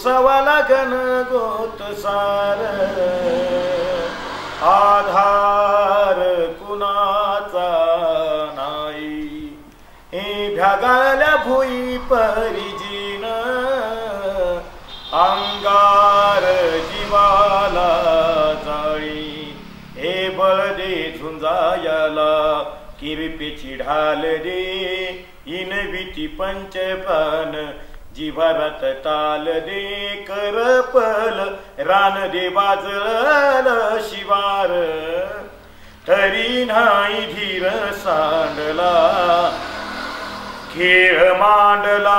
पुसवाला घन गोत सार आधार कुणाचा नाही हे भ्यागाल्या भुई परिजीन अंगार जीवाला जाळी हे बळ दे झुंजायाला किरपेची ढाल दे इनविती पंचपान जिव्हारात ताल दे करपल रान दे वाजल शिवार तरी नाही धीर सांडला खेळ मांडला